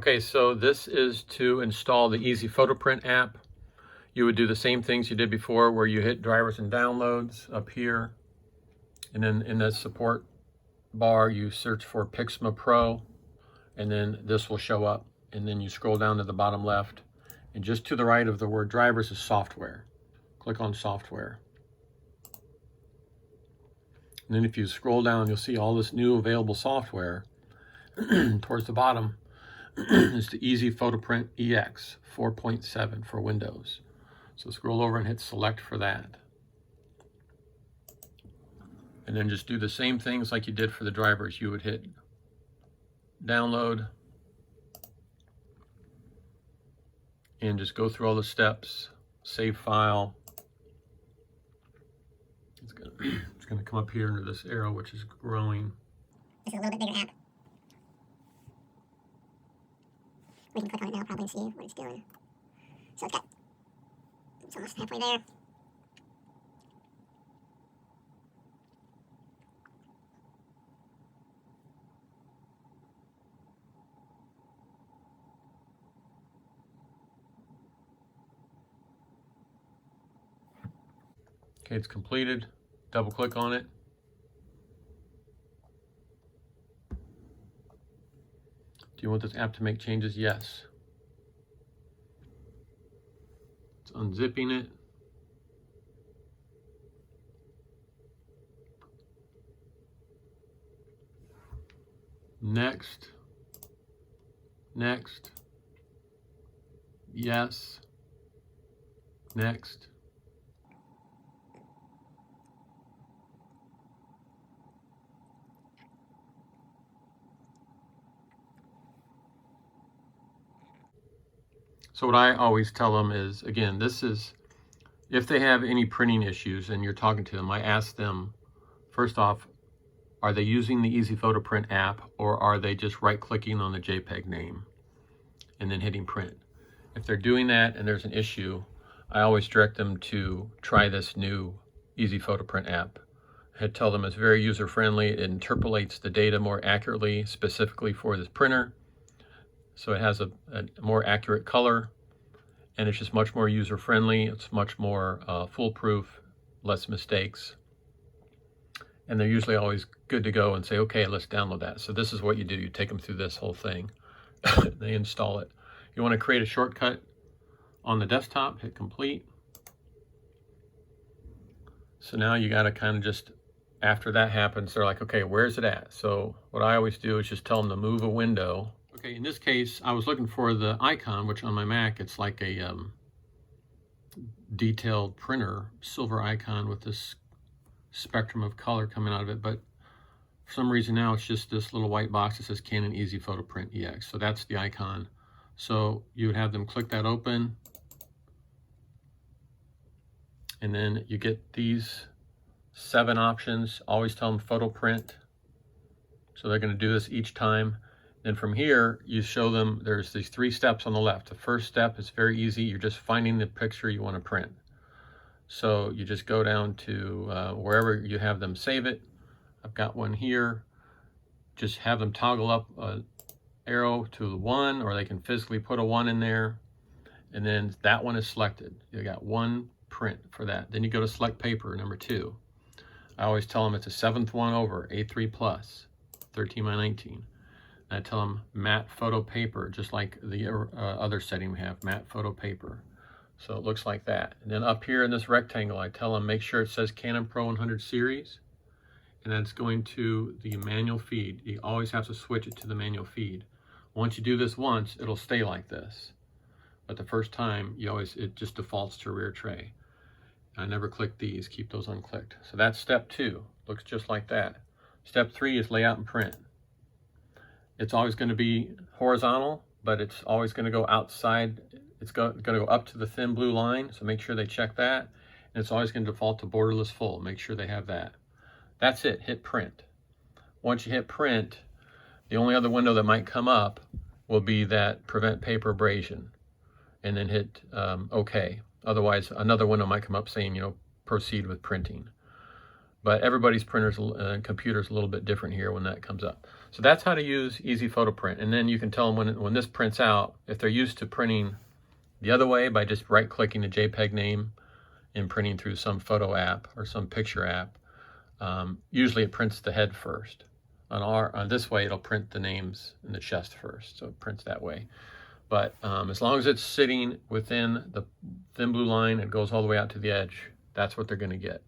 Okay, so this is to install the Easy Photo Print app. You would do the same things you did before where you hit drivers and downloads up here. And then in the support bar, you search for Pixma Pro, and then this will show up. And then you scroll down to the bottom left, and just to the right of the word drivers is software. Click on software. And then if you scroll down, you'll see all this new available software. Towards the bottom is the Easy Photo Print EX 4.7 for Windows. So scroll over and hit select for that. And then just do the same things like you did for the drivers. You would hit download and just go through all the steps, save file. It's gonna come up here into this arrow, which is growing. This is a little bit bigger app. We can click on it now probably and see what it's doing. So it's almost halfway there. Okay, it's completed. Double click on it. Do you want this app to make changes? Yes. It's unzipping it. Next. Next. Yes. Next. So what I always tell them is, again, this is, if they have any printing issues and you're talking to them, I ask them, first off, are they using the Easy Photo Print app, or are they just right-clicking on the JPEG name and then hitting print? If they're doing that and there's an issue, I always direct them to try this new Easy Photo Print app. I tell them it's very user-friendly. It interpolates the data more accurately, specifically for this printer. So it has a more accurate color, and it's just much more user-friendly. It's much more foolproof, less mistakes. And they're usually always good to go and say, okay, let's download that. So this is what you do. You take them through this whole thing. They install it. You want to create a shortcut on the desktop, hit complete. So now you got to kind of just, after that happens, they're like, okay, where's it at? So what I always do is just tell them to move a window. Okay, in this case, I was looking for the icon, which on my Mac, it's like a detailed printer, silver icon with this spectrum of color coming out of it. But for some reason now, it's just this little white box that says Canon Easy Photo Print EX. So that's the icon. So you would have them click that open. And then you get these 7 options. Always tell them photo print. So they're going to do this each time. Then from here, you show them there's these 3 steps on the left. The first step is very easy. You're just finding the picture you want to print. So you just go down to wherever you have them save it. I've got one here. Just have them toggle up an arrow to 1, or they can physically put a 1 in there. And then that one is selected. You got 1 print for that. Then you go to select paper, number 2. I always tell them it's a 7th one over, A3 plus, 13 by 19. I tell them matte photo paper, just like the other setting we have, matte photo paper. So it looks like that. And then up here in this rectangle, I tell them make sure it says Canon Pro 100 series, and that's going to the manual feed. You always have to switch it to the manual feed. Once you do this once, it'll stay like this. But the first time, it just defaults to rear tray. I never click these, keep those unclicked. So that's step 2, looks just like that. Step 3 is layout and print. It's always going to be horizontal, but it's always going to go outside. It's going to go up to the thin blue line, so make sure they check that. And it's always going to default to borderless full. Make sure they have that. That's it. Hit print. Once you hit print, the only other window that might come up will be that prevent paper abrasion, and then hit OK. Otherwise, another window might come up saying, proceed with printing. But everybody's computer is a little bit different here when that comes up. So that's how to use Easy Photo Print. And then you can tell them when this prints out, if they're used to printing the other way by just right-clicking the JPEG name and printing through some photo app or some picture app, usually it prints the head first. On this way, it'll print the names and the chest first, so it prints that way. But as long as it's sitting within the thin blue line, it goes all the way out to the edge, that's what they're going to get.